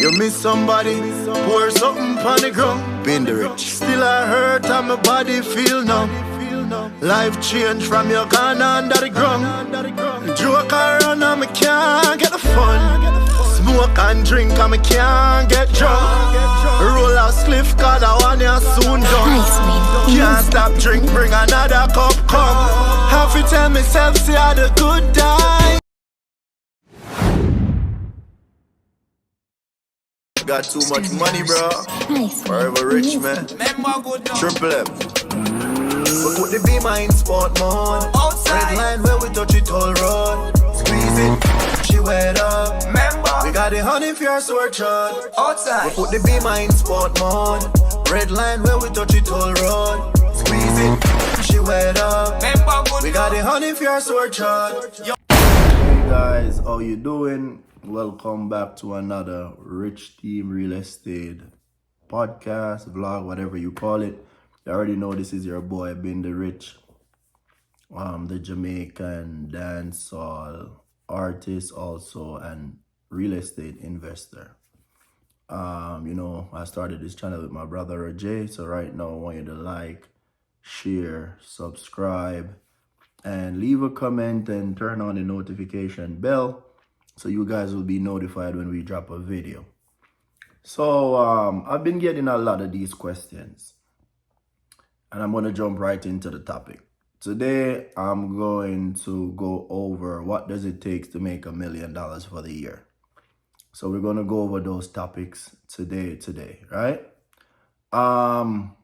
You miss somebody, pour something on the ground. Been the rich. Still I hurt and my body feel numb. Life change from your gone under the ground. Joke around and me can't get the fun. Smoke and drink and me can't get drunk. Roll a spliff cause I want you soon done. Can't stop drink, bring another cup come. Have to tell myself see how the good die. Got too much money, bro. Forever rich, man. Triple M. We put the beamer in sport mode. Red line where we touch it all road. Squeeze it, she wet up. We got the honey for your sore shot. Outside. We put the beamer in sport mode. Red line where we touch it all road. Squeeze it, she wet up. We got the honey for your sore shot. Hey guys, how you doing? Welcome back to another Rich Team Real Estate podcast, vlog, whatever you call it. You already know this is your boy, Been the Rich, the Jamaican dancehall artist also and real estate investor. I started this channel with my brother Jay, so right now I want you to like, share, subscribe, and leave a comment and turn on the notification bell so you guys will be notified when we drop a video. So I've been getting a lot of these questions, and I'm going to jump right into the topic. Today, I'm going to go over what does it take to make $1 million for the year. So we're going to go over those topics today, right? Wow,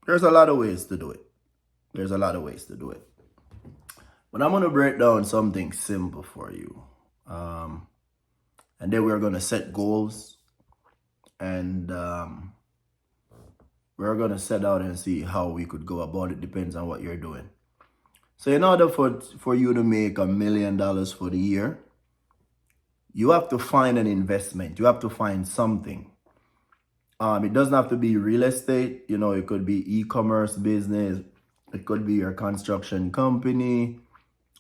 there's a lot of ways to do it. But I'm going to break down something simple for you. And then we're going to set goals. And we're going to set out and see how we could go about it. Depends on what you're doing. So in order for you to make $1 million for the year, you have to find an investment. You have to find something. It doesn't have to be real estate. It could be e-commerce business. It could be your construction company.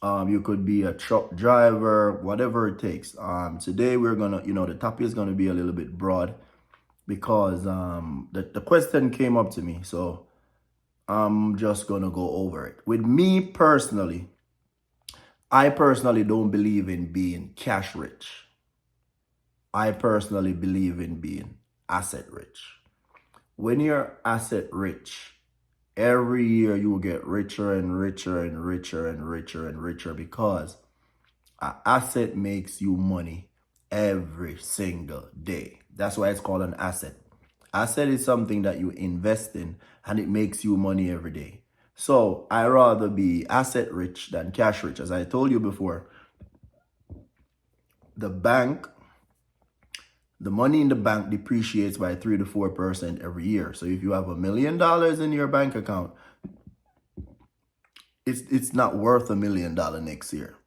You could be a truck driver, whatever it takes. Today we're gonna, the topic is gonna be a little bit broad because the question came up to me, so I'm just gonna go over it. With me personally, I personally don't believe in being cash rich. I personally believe in being asset rich. When you're asset rich, every year you will get richer and richer and richer and richer and richer because an asset makes you money every single day. That's why it's called an asset. Asset is something that you invest in and it makes you money every day. So I rather be asset rich than cash rich. As I told you before, the money in the bank depreciates by 3 to 4% every year. So if you have $1 million in your bank account, it's not worth $1 million next year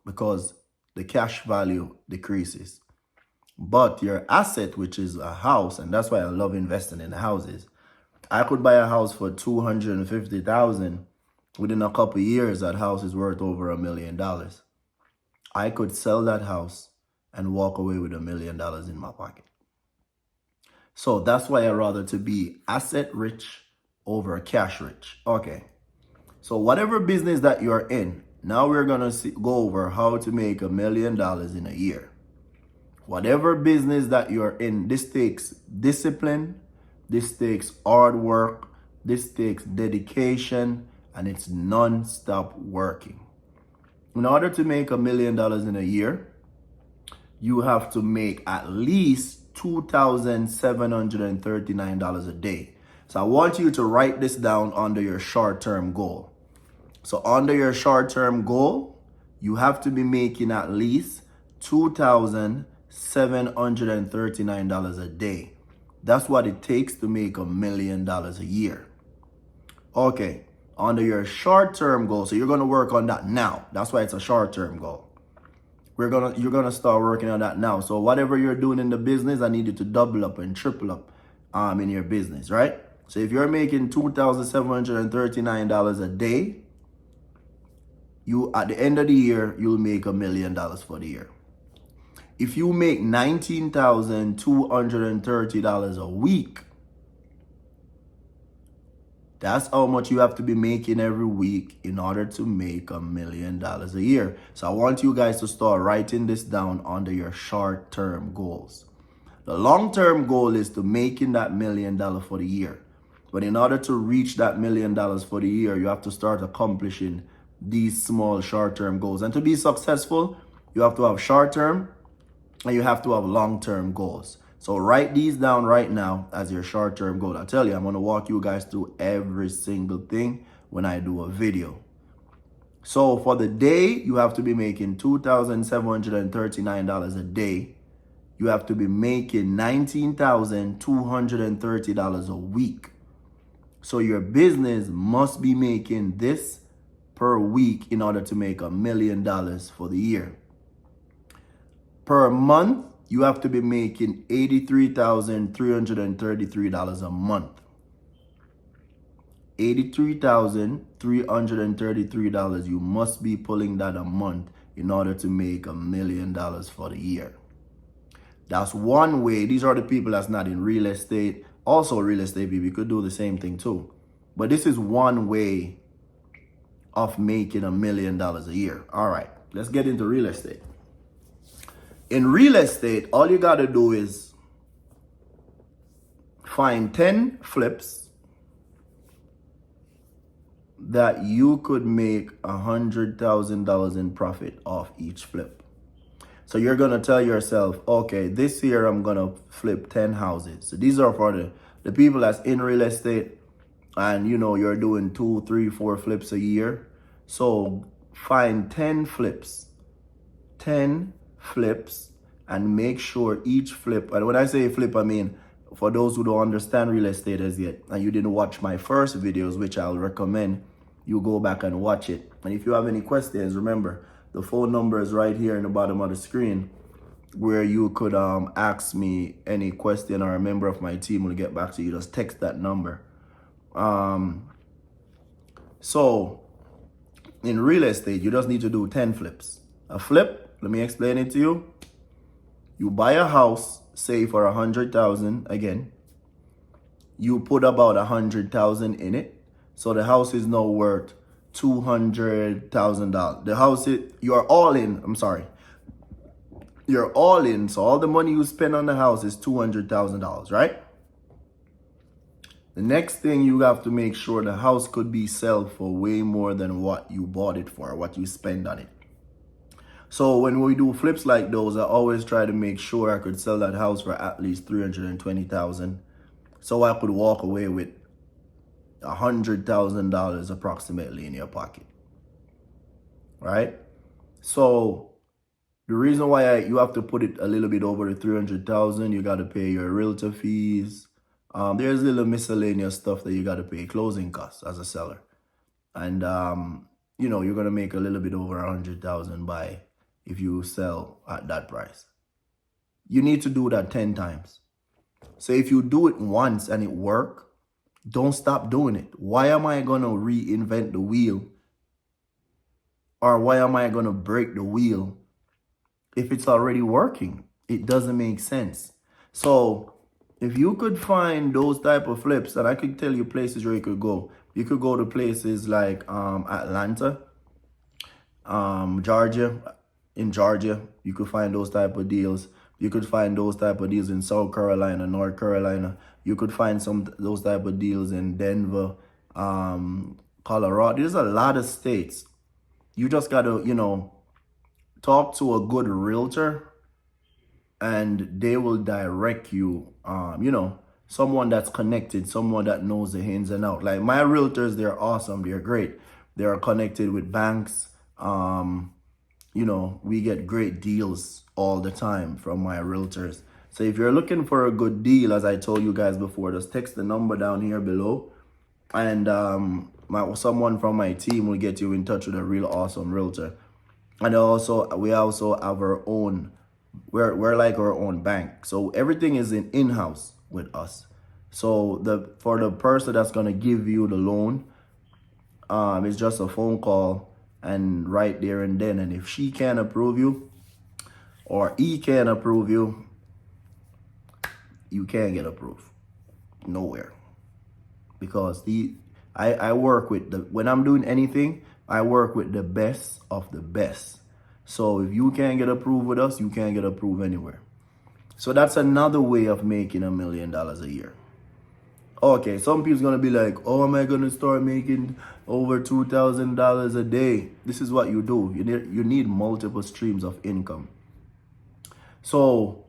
because the cash value decreases. But your asset, which is a house, and that's why I love investing in houses. I could buy a house for $250,000. Within a couple of years, that house is worth over $1 million. I could sell that house and walk away with $1 million in my pocket. So that's why I rather to be asset rich over cash rich. Okay. So whatever business that you're in, now we're going to go over how to make $1 million in a year. Whatever business that you're in, this takes discipline, this takes hard work, this takes dedication, and it's non-stop working. In order to make $1 million in a year, you have to make at least $2,739 a day. So I want you to write this down under your short-term goal. So under your short-term goal, you have to be making at least $2,739 a day. That's what it takes to make $1 million a year. Okay, under your short-term goal, so you're going to work on that now. That's why it's a short-term goal. You're gonna start working on that now. So whatever you're doing in the business, I need you to double up and triple up in your business, right? So if you're making $2,739 a day, you at the end of the year, you'll make $1 million for the year. if you make $19,230 a week, that's how much you have to be making every week in order to make $1 million a year. So I want you guys to start writing this down under your short-term goals. The long-term goal is to making that $1 million for the year. But in order to reach that $1 million for the year, you have to start accomplishing these small short-term goals. And to be successful, you have to have short-term and you have to have long-term goals. So write these down right now as your short-term goal. I tell you, I'm going to walk you guys through every single thing when I do a video. So for the day, you have to be making $2,739 a day. You have to be making $19,230 a week. So your business must be making this per week in order to make $1 million for the year. Per month, you have to be making $83,333 a month. $83,333 you must be pulling that a month in order to make $1 million for the year. That's one way. These are the people that's not in real estate. Also real estate people, you could do the same thing too. But this is one way of making $1 million a year. All right, let's get into real estate. In real estate, all you got to do is find 10 flips that you could make $100,000 in profit off each flip. So you're going to tell yourself, okay, this year I'm going to flip 10 houses. So these are for the people that's in real estate and, you know, you're doing 2, 3, 4 flips a year. So find 10 flips, and make sure each flip, and when I say flip, I mean, for those who don't understand real estate as yet, and you didn't watch my first videos, which I'll recommend you go back and watch it. And if you have any questions, remember, the phone number is right here in the bottom of the screen where you could ask me any question or a member of my team will get back to you. Just text that number. So in real estate, you just need to do 10 flips. A flip, let me explain it to you. You buy a house, say for $100,000 again. You put about $100,000 in it. So the house is now worth $200,000. The house you're all in. You're all in. So all the money you spend on the house is $200,000, right? The next thing you have to make sure the house could be sold for way more than what you bought it for, what you spend on it. So when we do flips like those, I always try to make sure I could sell that house for at least $320,000, so I could walk away with $100,000 approximately in your pocket, right? So the reason why you have to put it a little bit over the $300,000, you got to pay your realtor fees. There's little miscellaneous stuff that you got to pay, closing costs as a seller, and you know, you're gonna make a little bit over $100,000 if you sell at that price. You need to do that 10 times. So if you do it once and it works, don't stop doing it. Why am I going to reinvent the wheel? Or why am I going to break the wheel if it's already working? It doesn't make sense. So if you could find those type of flips, and I could tell you places where you could go. You could go to places like Atlanta, Georgia. In Georgia, you could find those type of deals. You could find those type of deals in South Carolina, North Carolina. You could find those type of deals in Denver, Colorado. There's a lot of states. You just got to, you know, talk to a good realtor and they will direct you, you know, someone that's connected, someone that knows the ins and outs. Like my realtors, they're awesome. They're great. They're connected with banks. You know, we get great deals all the time from my realtors. So if you're looking for a good deal, as I told you guys before, just text the number down here below. And someone from my team will get you in touch with a real awesome realtor. And we also have our own, we're like our own bank. So everything is in-house with us. So for the person that's going to give you the loan, it's just a phone call and right there and then. And if she can't approve you, or he can't approve you, you can't get approved nowhere. Because I work with when I'm doing anything, I work with the best of the best. So if you can't get approved with us, you can't get approved anywhere. So that's another way of making $1 million a year. Okay, some people's gonna be like, oh, am I gonna start making over $2,000 a day? This is what you do. You need multiple streams of income. So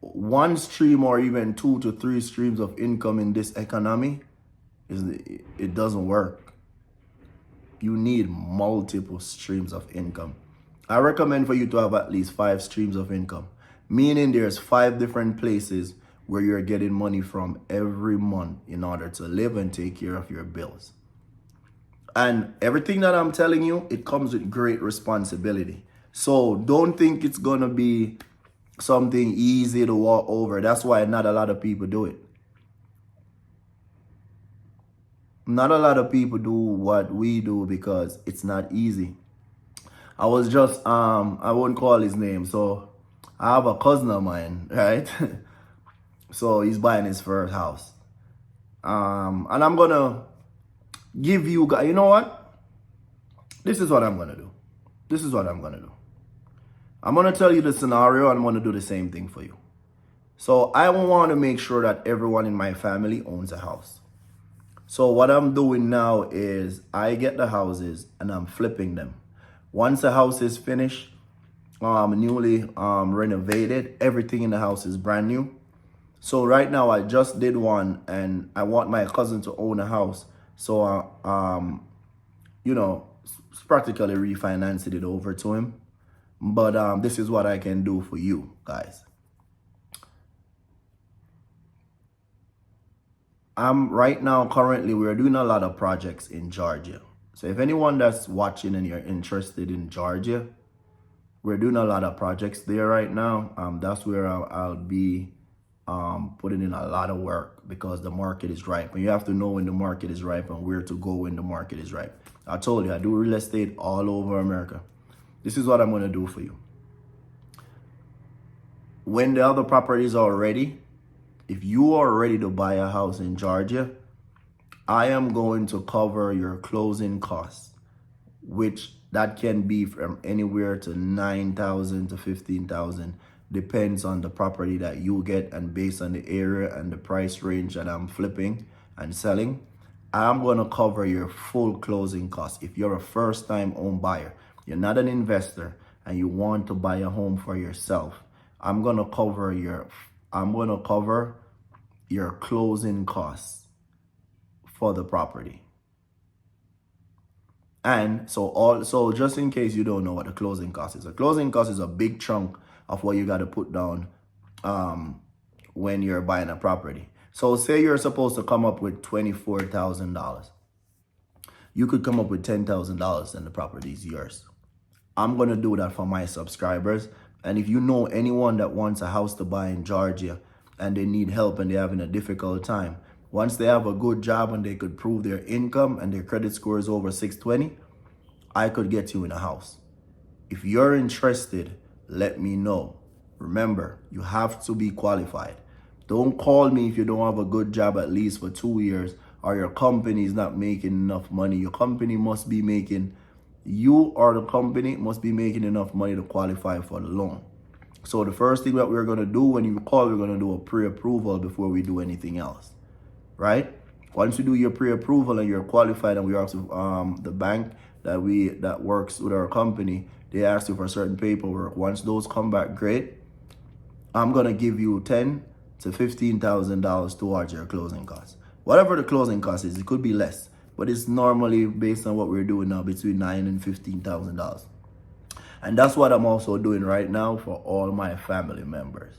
one stream or even 2 to 3 streams of income in this economy, it doesn't work. You need multiple streams of income. I recommend for you to have at least 5 streams of income, meaning there's 5 different places where you're getting money from every month in order to live and take care of your bills. And everything that I'm telling you, it comes with great responsibility. So don't think it's gonna be something easy to walk over. That's why not a lot of people do it. Not a lot of people do what we do because it's not easy. I was just, I won't call his name. So I have a cousin of mine, right? So he's buying his first house. And I'm going to give you guys, you know what? This is what I'm going to do. This is what I'm going to do. I'm going to tell you the scenario and I'm going to do the same thing for you. So I want to make sure that everyone in my family owns a house. So what I'm doing now is I get the houses and I'm flipping them. Once the house is finished, newly renovated, everything in the house is brand new. So right now I just did one and I want my cousin to own a house. So, you know, practically refinancing it over to him. But this is what I can do for you guys. Right now, currently, we're doing a lot of projects in Georgia. So if anyone that's watching and you're interested in Georgia, we're doing a lot of projects there right now. That's where I'll be putting in a lot of work because the market is ripe. And you have to know when the market is ripe and where to go when the market is ripe. I told you, I do real estate all over America. This is what I'm going to do for you. When the other properties are ready, if you are ready to buy a house in Georgia, I am going to cover your closing costs, which that can be from anywhere to $9,000 to $15,000, depends on the property that you get and based on the area and the price range that I'm flipping and selling. I'm going to cover your full closing costs. If you're a first-time home buyer, you're not an investor, and you want to buy a home for yourself, I'm going to cover your closing costs for the property. And so just in case you don't know what the closing cost is, a closing cost is a big chunk of what you got to put down when you're buying a property. So say you're supposed to come up with $24,000. You could come up with $10,000 and the property is yours. I'm going to do that for my subscribers. And if you know anyone that wants a house to buy in Georgia and they need help and they're having a difficult time, once they have a good job and they could prove their income and their credit score is over 620, I could get you in a house. If you're interested, let me know. Remember, you have to be qualified. Don't call me if you don't have a good job at least for 2 years or your company is not making enough money. Your company must be making, you or the company must be making enough money to qualify for the loan. So the first thing that we're going to do when you call, we're going to do a pre-approval before we do anything else, right? Once you do your pre-approval and you're qualified, and we ask the bank that works with our company, they ask you for certain paperwork. Once those come back, great. I'm going to give you $10,000 to $15,000 towards your closing costs. Whatever the closing cost is, it could be less, but it's normally based on what we're doing now between $9,000 and $15,000. And that's what I'm also doing right now for all my family members.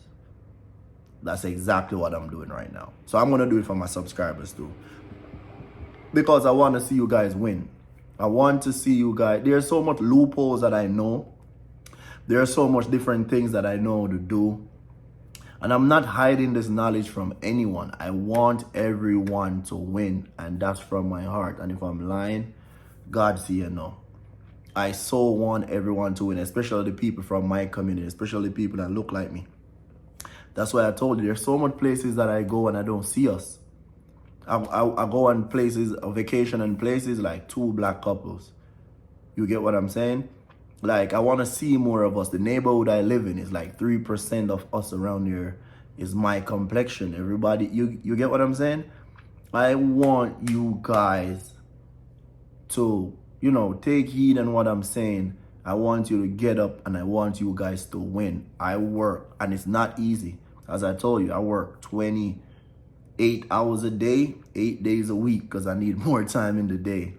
That's exactly what I'm doing right now. So I'm going to do it for my subscribers too, because I want to see you guys win. I want to see you guys. There's so much loopholes that I know. There are so much different things that I know to do. And I'm not hiding this knowledge from anyone. I want everyone to win. And that's from my heart. And if I'm lying, God see you know. I so want everyone to win, especially the people from my community, especially the people that look like me. That's why I told you there's so much places that I go and I don't see us. I go on places, a vacation and places like 2 black couples. You get what I'm saying? Like, I want to see more of us. The neighborhood I live in is like 3% of us around here is my complexion. Everybody, you get what I'm saying? I want you guys to, take heed in what I'm saying. I want you to get up and I want you guys to win. I work and it's not easy. As I told you, I work 28 hours a day, 8 days a week because I need more time in the day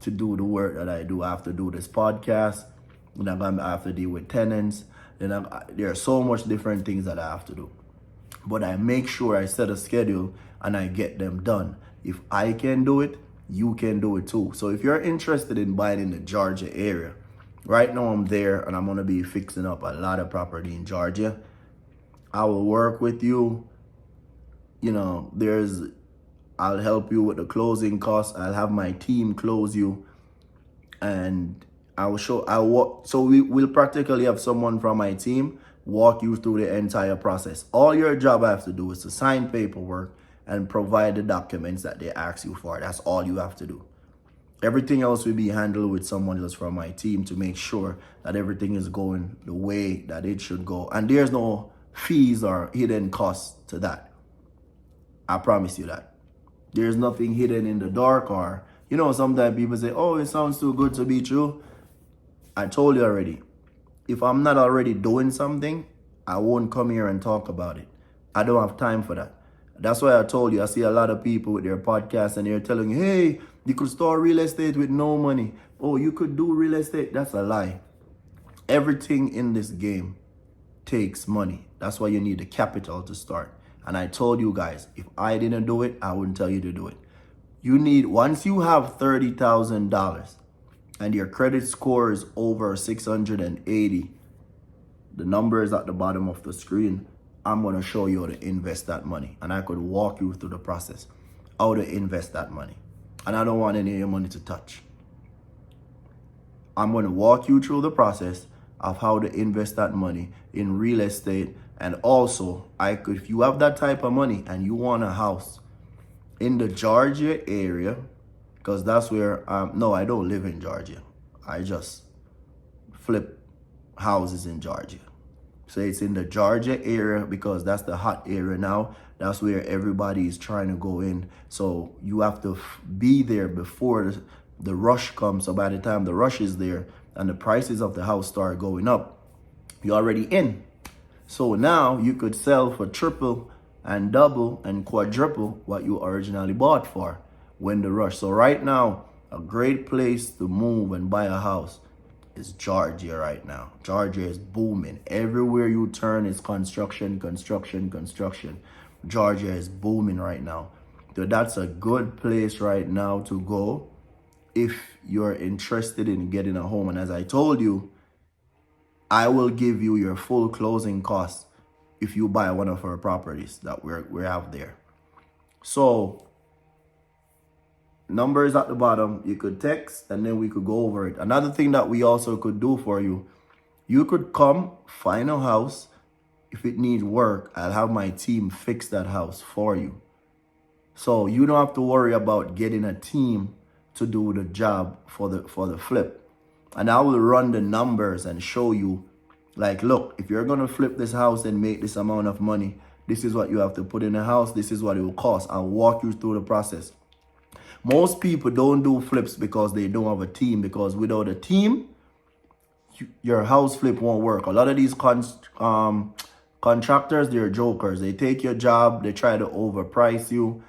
to do the work that I do. I have to do this podcast, and I have to deal with tenants. Then there are so much different things that I have to do. But I make sure I set a schedule and I get them done. If I can do it, you can do it too. So if you're interested in buying in the Georgia area, right now I'm there and I'm going to be fixing up a lot of property in Georgia. I will work with you. I'll help you with the closing costs. I'll have my team close you, and we'll practically have someone from my team walk you through the entire process. All your job I have to do is to sign paperwork and provide the documents that they ask you for. That's all you have to do. Everything else will be handled with someone else from my team to make sure that everything is going the way that it should go. And there's no fees or hidden costs to that. I promise you that. There's nothing hidden in the dark, or, sometimes people say, oh, it sounds too good to be true. I told you already. If I'm not already doing something, I won't come here and talk about it. I don't have time for that. That's why I told you, I see a lot of people with their podcasts and they're telling you, hey, you could start real estate with no money. Oh, you could do real estate. That's a lie. Everything in this game takes money. That's why you need the capital to start. And I told you guys, if I didn't do it, I wouldn't tell you to do it. Once you have $30,000 and your credit score is over 680, the number is at the bottom of the screen. I'm going to show you how to invest that money. And I could walk you through the process, how to invest that money. And I don't want any of your money to touch. I'm going to walk you through the process of how to invest that money in real estate. And also, if you have that type of money and you want a house in the Georgia area, because that's where, no, I don't live in Georgia. I just flip houses in Georgia. So it's in the Georgia area because that's the hot area now. That's where everybody is trying to go in. So you have to be there before the rush comes. So by the time the rush is there and the prices of the house start going up, you're already in. So now you could sell for triple and double and quadruple what you originally bought for when the rush. So right now, a great place to move and buy a house is Georgia right now. Georgia is booming. Everywhere you turn is construction, construction, construction. Georgia is booming right now. So that's a good place right now to go if you're interested in getting a home. And as I told you, I will give you your full closing costs if you buy one of our properties that we have there. So number is at the bottom. You could text and then we could go over it. Another thing that we also could do for you, you could come find a house. If it needs work, I'll have my team fix that house for you. So you don't have to worry about getting a team to do the job for the flip. And I will run the numbers and show you, like, look, if you're going to flip this house and make this amount of money, this is what you have to put in the house. This is what it will cost. I'll walk you through the process. Most people don't do flips because they don't have a team, because without a team, your house flip won't work. A lot of these contractors, they're jokers. They take your job, they try to overprice you.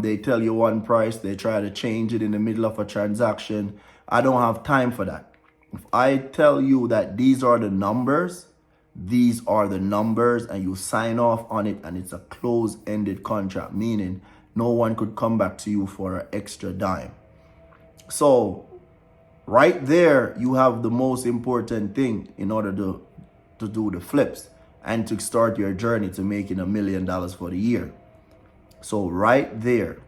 They tell you one price, they try to change it in the middle of a transaction. I don't have time for that. If I tell you that these are the numbers, and you sign off on it, and it's a close-ended contract, meaning no one could come back to you for an extra dime. So right there, you have the most important thing in order to do the flips and to start your journey to making $1 million for the year. So right there,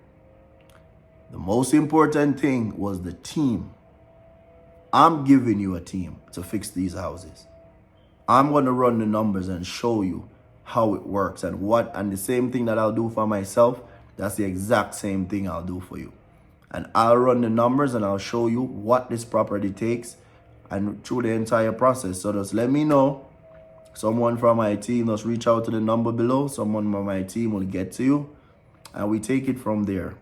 the most important thing was the team. I'm giving you a team to fix these houses. I'm going to run the numbers and show you how it works and the same thing that I'll do for myself, that's the exact same thing I'll do for you. And I'll run the numbers and I'll show you what this property takes and through the entire process. So just let me know. Someone from my team, just reach out to the number below. Someone from my team will get to you and we take it from there.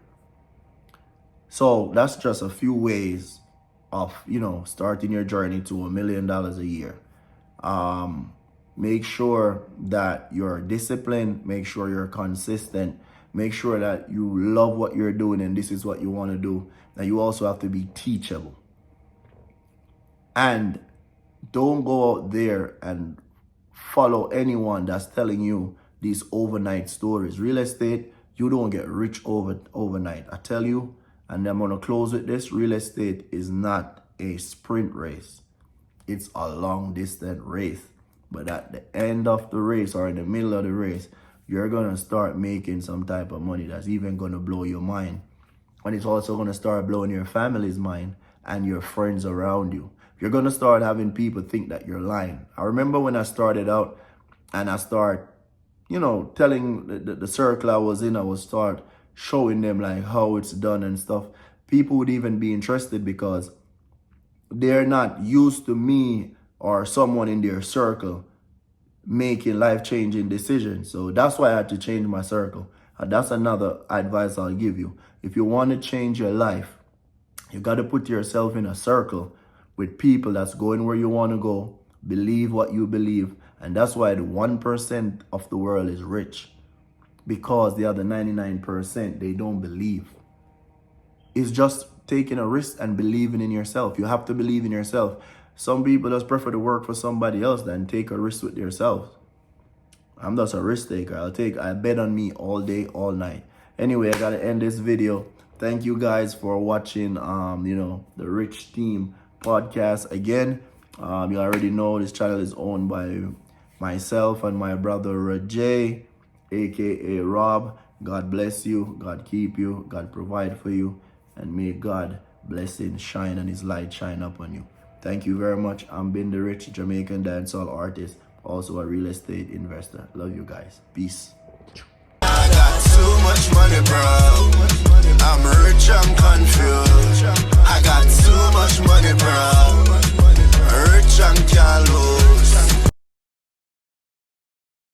So that's just a few ways of, starting your journey to $1 million a year. Make sure that you're disciplined, make sure you're consistent, make sure that you love what you're doing and this is what you want to do. And you also have to be teachable. And don't go out there and follow anyone that's telling you these overnight stories. Real estate, you don't get rich overnight. I tell you, and I'm going to close with this, real estate is not a sprint race. It's a long distance race. But at the end of the race or in the middle of the race, you're going to start making some type of money that's even going to blow your mind. And it's also going to start blowing your family's mind and your friends around you. You're going to start having people think that you're lying. I remember when I started out and I start, telling the circle I was in, I would start showing them like how it's done and stuff. People would even be interested because they're not used to me or someone in their circle making life-changing decisions. So that's why I had to change my circle. And that's another advice I'll give you. If you want to change your life, you got to put yourself in a circle with people that's going where you want to go, believe what you believe. And that's why the 1% of the world is rich, because the other 99%, they don't believe. It's just taking a risk and believing in yourself. You have to believe in yourself. Some people just prefer to work for somebody else than take a risk with themselves. I'm just a risk taker. I bet on me all day, all night. Anyway, I gotta end this video. Thank you guys for watching the Rich Team podcast. Again, you already know this channel is owned by myself and my brother Jay, aka Rob. God bless you, God keep you, God provide for you, and may God blessing shine and his light shine upon you. Thank you very much. I'm Ben the Rich, Jamaican dancehall artist, also a real estate investor. Love you guys. Peace. I got too much money, bro. I'm rich, I'm confused.